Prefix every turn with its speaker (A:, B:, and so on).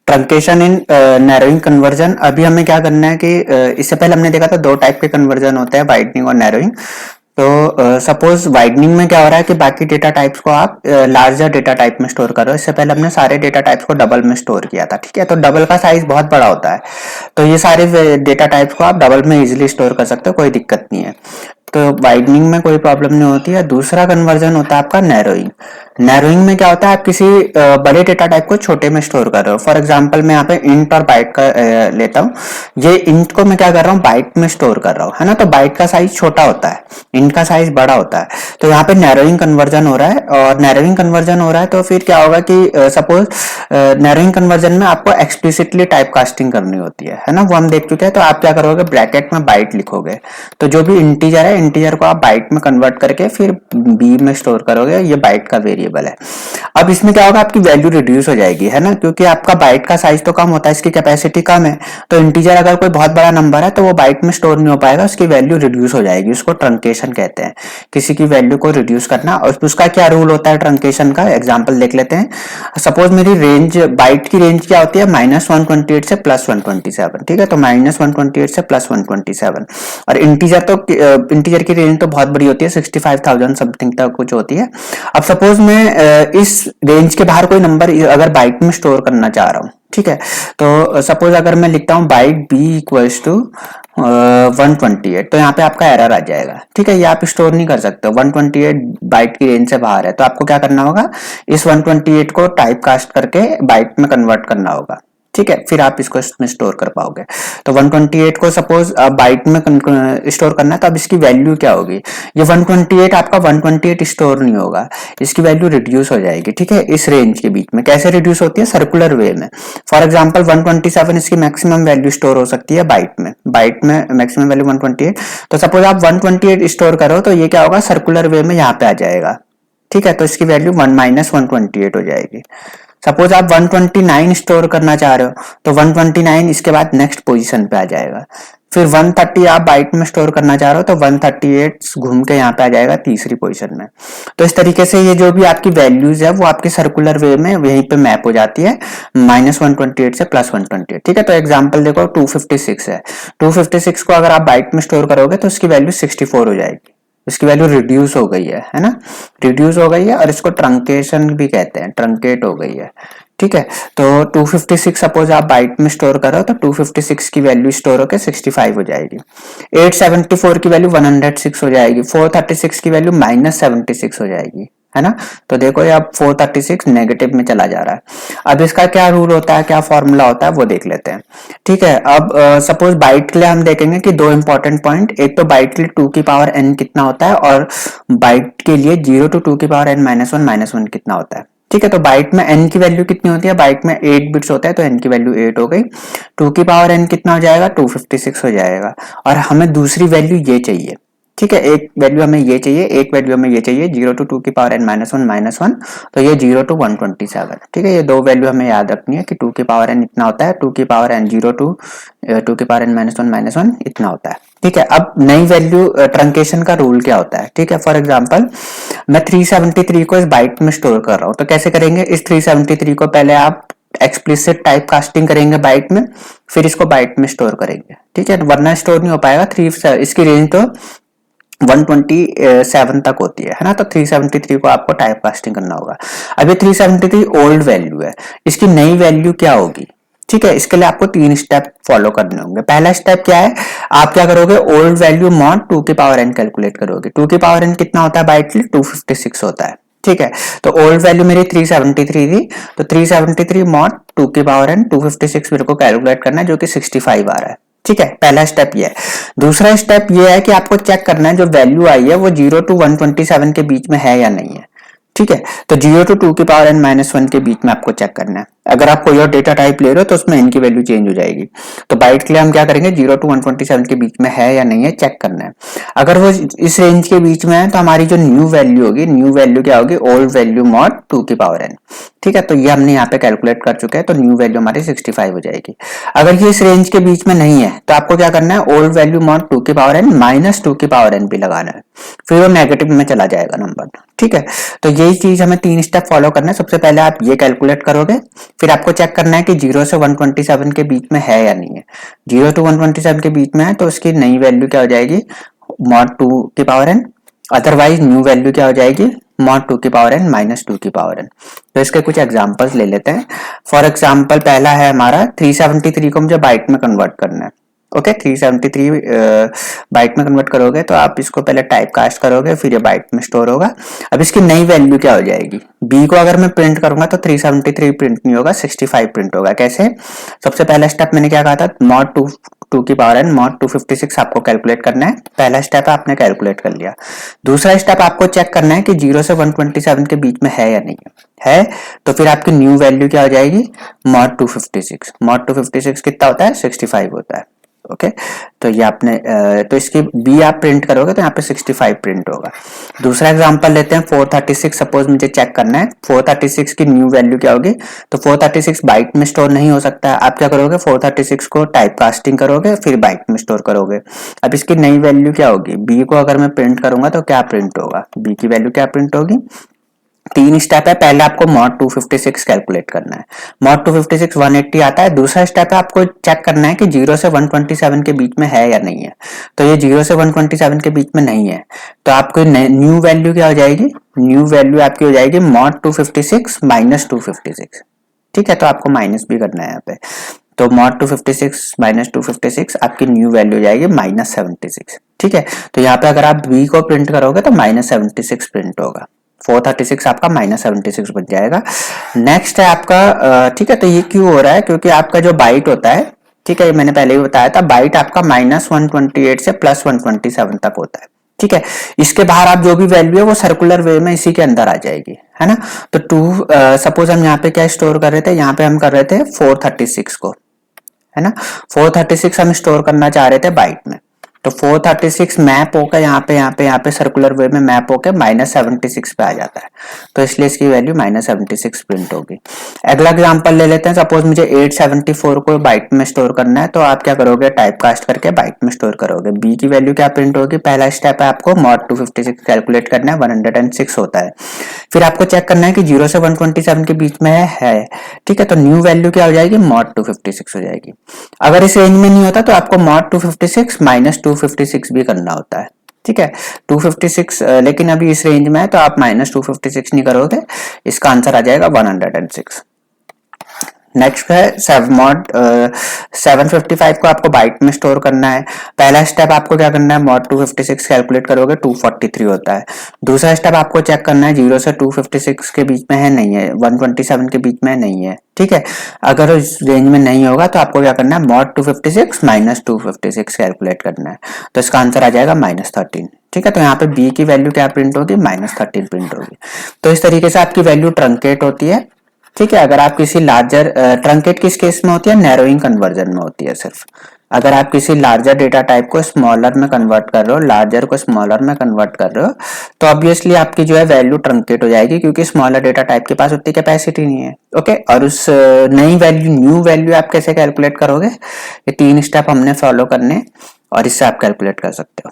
A: Truncation इन narrowing conversion. अभी हमें क्या करना है कि इससे पहले हमने देखा था दो टाइप के कन्वर्जन होते हैं, वाइडनिंग और नैरोइंग। तो सपोज वाइडनिंग में क्या हो रहा है कि बाकी डेटा टाइप्स को आप लार्जर डेटा टाइप में स्टोर कर रहे हो। इससे पहले हमने सारे डेटा टाइप्स को डबल में स्टोर किया था, ठीक है। तो डबल का साइज बहुत बड़ा होता है, तो ये सारे डेटा टाइप्स को आप डबल में इजीली स्टोर कर सकते हो, कोई दिक्कत नहीं है। तो वाइडनिंग में कोई प्रॉब्लम नहीं होती है। दूसरा कन्वर्जन होता है आपका नैरोइंग। नैरोइंग में क्या होता है, आप किसी बड़े डेटा टाइप को छोटे में स्टोर कर रहे हो। फॉर एग्जांपल मैं यहाँ पे इंट और बाइट का लेता हूँ। ये इंट को मैं क्या कर रहा हूँ, बाइट में स्टोर कर रहा हूँ, है ना। तो बाइट का साइज छोटा होता है, इंट का साइज बड़ा होता है। तो यहाँ पे नैरोइंग कन्वर्जन हो रहा है, और नैरोइंग कन्वर्जन हो रहा है तो फिर क्या होगा कि सपोज नैरोइंग कन्वर्जन में आपको एक्सप्लिसिटली टाइप कास्टिंग करनी होती है ना। वो हम देख चुके हैं। तो आप क्या करोगे, ब्रैकेट में बाइट लिखोगे, तो जो भी इंटीजर है, इंटीजर को आप बाइट में कन्वर्ट करके फिर बी में स्टोर करोगे। ये बाइट का वेरिएबल है। अब इसमें क्या होगा, आपकी वैल्यू रिड्यूस हो जाएगी, है ना, क्योंकि आपका बाइट का साइज तो कम होता है, इसकी कैपेसिटी कम है। तो इंटीजर अगर कोई बहुत बड़ा नंबर है तो वो बाइट में स्टोर नहीं हो पाएगा, उसकी वैल्यू रिड्यूस हो जाएगी। उसको ट्रंकेशन कहते हैं, किसी की वैल्यू को रिड्यूस करना। और उसका क्या रूल होता है ट्रंकेशन का, एग्जाम्पल देख लेते हैं। सपोज मेरी रेंज, बाइट की रेंज क्या होती है, -128 से +127, ठीक है। तो -128 से +127। और इंटीजर तो इंटीजर की रेंज तो बहुत बड़ी होती है, 65,000 समथिंग तक कुछ होती है। अब सपोज मैं इस रेंज के बाहर कोई नंबर अगर बाइट में स्टोर करना चाह रहा हूँ, ठीक है। तो सपोज अगर मैं लिखता हूँ बाइट बी इक्वल्स टू 128, तो यहाँ पे आपका एरर आ जाएगा, ठीक है। ये आप स्टोर नहीं कर सकते, 128 बाइट की रेंज से बाहर है। तो आपको क्या करना होगा, इस 128 को टाइप कास्ट करके बाइट में कन्वर्ट करना होगा, ठीक है। फिर आप इसको इसमें स्टोर कर पाओगे। तो 128 को सपोज बाइट में स्टोर करना है, तो अब इसकी वैल्यू क्या होगी, ये 128 आपका 128 स्टोर नहीं होगा, इसकी वैल्यू रिड्यूस हो जाएगी, ठीक है। इस रेंज के बीच में कैसे रिड्यूस होती है, सर्कुलर वे में। फॉर एग्जांपल 127 इसकी मैक्सिमम वैल्यू स्टोर हो सकती है बाइट में मैक्सिमम वैल्यू 128। तो सपोज आप 128 स्टोर करो, तो ये क्या होगा, सर्कुलर वे में यहाँ पे आ जाएगा, ठीक है। तो इसकी वैल्यू -128 हो जाएगी। सपोज आप 129 स्टोर करना चाह रहे हो, तो 129 इसके बाद नेक्स्ट पोजीशन पे आ जाएगा। फिर 130 आप बाइट में स्टोर करना चाह रहे हो, तो 138 घूम के यहाँ पे आ जाएगा तीसरी पोजीशन में। तो इस तरीके से ये जो भी आपकी वैल्यूज है वो आपके सर्कुलर वे में वहीं पे मैप हो जाती है, -128 से +128, ठीक है। तो एग्जाम्पल देखो 256 है, 256 को अगर आप बाइट में स्टोर करोगे तो उसकी वैल्यू 64 हो जाएगी, इसकी वैल्यू रिड्यूस हो गई है ना, रिड्यूस हो गई है। और इसको ट्रंकेशन भी कहते हैं, ट्रंकेट हो गई है, ठीक है। तो 256 सपोज आप बाइट में स्टोर करो, तो 256 की वैल्यू स्टोर होकर 65 हो जाएगी। 874 की वैल्यू 106 हो जाएगी। 436 की वैल्यू -76 हो जाएगी, है ना। तो देखो ये अब 436 नेगेटिव में चला जा रहा है। अब इसका क्या रूल होता है, क्या फॉर्मूला होता है, वो देख लेते हैं, ठीक है। अब सपोज बाइट के लिए हम देखेंगे कि दो इंपॉर्टेंट पॉइंट, एक तो बाइट के लिए 2 की पावर n कितना होता है, और बाइट के लिए 0 to 2 की पावर n - 1 कितना होता है, ठीक है। तो बाइट में n की वैल्यू कितनी होती है, बाइट में 8 बिट्स होता है, तो n की वैल्यू 8 हो गई। 2 की पावर n कितना हो जाएगा, 256 हो जाएगा। और हमें दूसरी वैल्यू ये चाहिए, ठीक है। एक वैल्यू हमें ये चाहिए, एक वैल्यू हमें ये चाहिए, 0 to 2 की पावर n - 1, तो ये 0 to 127, ठीक है। ये दो वैल्यू हमें याद रखनी है कि 2 की पावर n इतना होता है, 2 की पावर n 0 to 2 की पावर n - 1 इतना होता है, ठीक है। अब नई वैल्यू ट्रंकेशन का रूल क्या होता है, ठीक है। फॉर एग्जांपल मैं 373 को इस बाइट में स्टोर कर रहा हूँ, तो कैसे करेंगे, इस 373 को पहले आप एक्सप्लिसिट टाइप कास्टिंग करेंगे बाइट में, फिर इसको बाइट में स्टोर करेंगे, ठीक है। वरना स्टोर नहीं हो पाएगा। इसकी रेंज तो 127 तक होती है ना। तो 373 को आपको टाइप कास्टिंग करना होगा। अब ये 373 ओल्ड वैल्यू है, इसकी नई वैल्यू क्या होगी, ठीक है। इसके लिए आपको 3 स्टेप फॉलो करने होंगे। पहला स्टेप क्या है, आप क्या करोगे, ओल्ड वैल्यू मॉड 2 की पावर n कैलकुलेट करोगे। 2 की पावर n कितना होता है बाइट के लिए, 256 होता है, ठीक है। तो ओल्ड वैल्यू मेरी 373 थी, तो 373 मॉड 2 की पावर n 256 मेरे को कैलकुलेट करना है, जो कि 65 आ रहा है, ठीक है। पहला स्टेप ये है। दूसरा स्टेप ये है कि आपको चेक करना है जो वैल्यू आई है वो 0 to 127 के बीच में है या नहीं है, ठीक है। तो 0 to 2 की पावर n - 1 के बीच में आपको चेक करना है। अगर आप कोई और डेटा टाइप ले रहे हो तो उसमें n की वैल्यू चेंज हो जाएगी। तो बाइट के लिए हम क्या करेंगे, 0 to 127 के बीच में है या नहीं है चेक करना है। अगर वो इस रेंज के बीच में है तो हमारी जो न्यू वैल्यू होगी, न्यू वैल्यू क्या होगी, ओल्ड वैल्यू मॉड 2 की पावर n, ठीक है। तो ये हमने यहाँ पे कैलकुलेट कर चुके हैं, तो न्यू वैल्यू हमारी 65 हो जाएगी। अगर ये इस रेंज के बीच में नहीं है तो आपको क्या करना है, ओल्ड वैल्यू मॉड 2 की पावर n - 2 की पावर n भी लगाना है, फिर वो नेगेटिव में चला जाएगा नंबर, ठीक है। तो यही चीज हमें 3 स्टेप फॉलो करना है। सबसे पहले आप ये कैलकुलेट करोगे, फिर आपको चेक करना है कि 0 से 127 के बीच में है या नहीं है। 0 to 127 के बीच में है तो उसकी नई वैल्यू क्या हो जाएगी, मॉड 2 की power n। Otherwise new value क्या हो जाएगी, मॉड 2 की पावर n माइनस 2 की पावर n। तो इसके कुछ एग्जांपल्स ले लेते हैं। फॉर एग्जांपल पहला है हमारा 373 को मुझे बाइट में कन्वर्ट करना है। ओके 373 बाइट में कन्वर्ट करोगे तो आप इसको पहले टाइप कास्ट करोगे, फिर ये बाइट में स्टोर होगा। अब इसकी नई वैल्यू क्या हो जाएगी, b को अगर मैं प्रिंट करूंगा तो 373 प्रिंट नहीं होगा, 65 प्रिंट होगा। कैसे, सबसे पहला स्टेप मैंने क्या कहा था, मॉड 2 की पावर n मॉड 256 आपको कैलकुलेट करना है। पहला स्टेप आपने कैलकुलेट कर लिया। दूसरा स्टेप आपको चेक करना है कि 0 से 127 के बीच में है या नहीं है, तो फिर आपकी न्यू वैल्यू क्या हो जाएगी, मॉड 256। मॉड 256 कितना होता है, 65 होता है। ओके तो ये आपने तो इसकी बी आप प्रिंट करोगे तो यहाँ पे 65 प्रिंट होगा। दूसरा एग्जांपल लेते हैं 436। सपोज मुझे चेक करना है 436 की न्यू वैल्यू क्या होगी, तो 436 बाइट में स्टोर नहीं हो सकता है। आप क्या करोगे, 436 को टाइप कास्टिंग करोगे, फिर बाइट में स्टोर करोगे। अब इसकी नई वैल्यू क्या होगी, बी को अगर मैं प्रिंट करूंगा तो क्या प्रिंट होगा, बी की वैल्यू क्या प्रिंट होगी। तीन स्टेप है, पहले आपको मॉड 256 कैलकुलेट करना है। मॉड 256 180 आता है। दूसरा स्टेप है आपको चेक करना है कि 0 से 127 के बीच में है या नहीं है। तो ये 0 से 127 के बीच में नहीं है, तो आपको न्यू वैल्यू क्या हो जाएगी, न्यू वैल्यू आपकी हो जाएगी मॉड 256 माइनस 256। ठीक है, तो आपको माइनस भी करना है यहाँ पे। तो मॉड 256 माइनस 256 आपकी न्यू वैल्यू हो जाएगी माइनस 76। ठीक है, तो यहाँ पे अगर आप बी को प्रिंट करोगे तो माइनस 76 प्रिंट होगा। 436 आपका माइनस 76 बन जाएगा। नेक्स्ट है आपका ठीक है, तो ये क्यों हो रहा है, क्योंकि आपका जो बाइट होता है, ठीक है, मैंने पहले ही बताया था, बाइट आपका माइनस 128 से प्लस 127 तक होता है। ठीक है, इसके बाहर आप जो भी वैल्यू है वो सर्कुलर वे में इसी के अंदर आ जाएगी, है ना। तो सपोज हम यहाँ पे क्या स्टोर कर रहे थे, यहाँ पे हम कर रहे थे 436 को, है ना। 436 हम स्टोर करना चाह रहे थे बाइट में, तो 436 मैप होकर यहाँ पे सर्कुलर वे में मैप होकर माइनस 76 पे आ जाता है, तो इसलिए इसकी वैल्यू माइनस 76 प्रिंट होगी। अगला एग्जांपल ले लेते हैं। सपोज मुझे 874 को बाइट में स्टोर करना है, तो आप क्या करोगे, टाइप कास्ट करके बाइट में स्टोर करोगे। बी की वैल्यू क्या प्रिंट होगी, पहला स्टेप है आपको मॉड 256 कैलकुलेट करना है, 106 होता है। फिर आपको चेक करना है कि 0 से 127 के बीच में है। ठीक है, तो न्यू वैल्यू क्या हो जाएगी, मॉड 256 हो जाएगी। अगर इस रेंज में नहीं होता तो आपको मॉड 256 माइनस 256 भी करना होता है। ठीक है, 256 लेकिन अभी इस रेंज में है तो आप माइनस 256 नहीं करोगे, इसका आंसर आ जाएगा 106। नेक्स्ट है मॉड 755 को आपको बाइट में स्टोर करना है। पहला स्टेप आपको क्या करना है, मॉड 256 कैलकुलेट करोगे 243 होता है। दूसरा स्टेप आपको चेक करना है 0 से 256 के बीच में है नहीं है, 127 के बीच में नहीं है। ठीक है, अगर इस रेंज में नहीं होगा तो आपको क्या करना है, मॉड 256 माइनस 256 कैलकुलेट करना है, तो इसका आंसर आ जाएगा माइनस 13। ठीक है, तो यहाँ पे बी की वैल्यू क्या प्रिंट होगी, माइनस 13 प्रिंट होगी। तो इस तरीके से आपकी वैल्यू ट्रंकेट होती है। ठीक है, अगर आप किसी लार्जर ट्रंकेट किस केस में होती है, नैरोइंग कन्वर्जन में होती है सिर्फ। अगर आप किसी लार्जर डेटा टाइप को स्मॉलर में कन्वर्ट कर रहे हो, लार्जर को स्मॉलर में कन्वर्ट कर रहे हो, तो ऑब्वियसली आपकी जो है वैल्यू ट्रंकेट हो जाएगी, क्योंकि स्मॉलर डेटा टाइप के पास उतनी कैपेसिटी नहीं है। ओके, और उस नई वैल्यू, न्यू वैल्यू आप कैसे कैलकुलेट करोगे, ये तीन स्टेप हमने फॉलो करने और इससे आप कैलकुलेट कर सकते हो।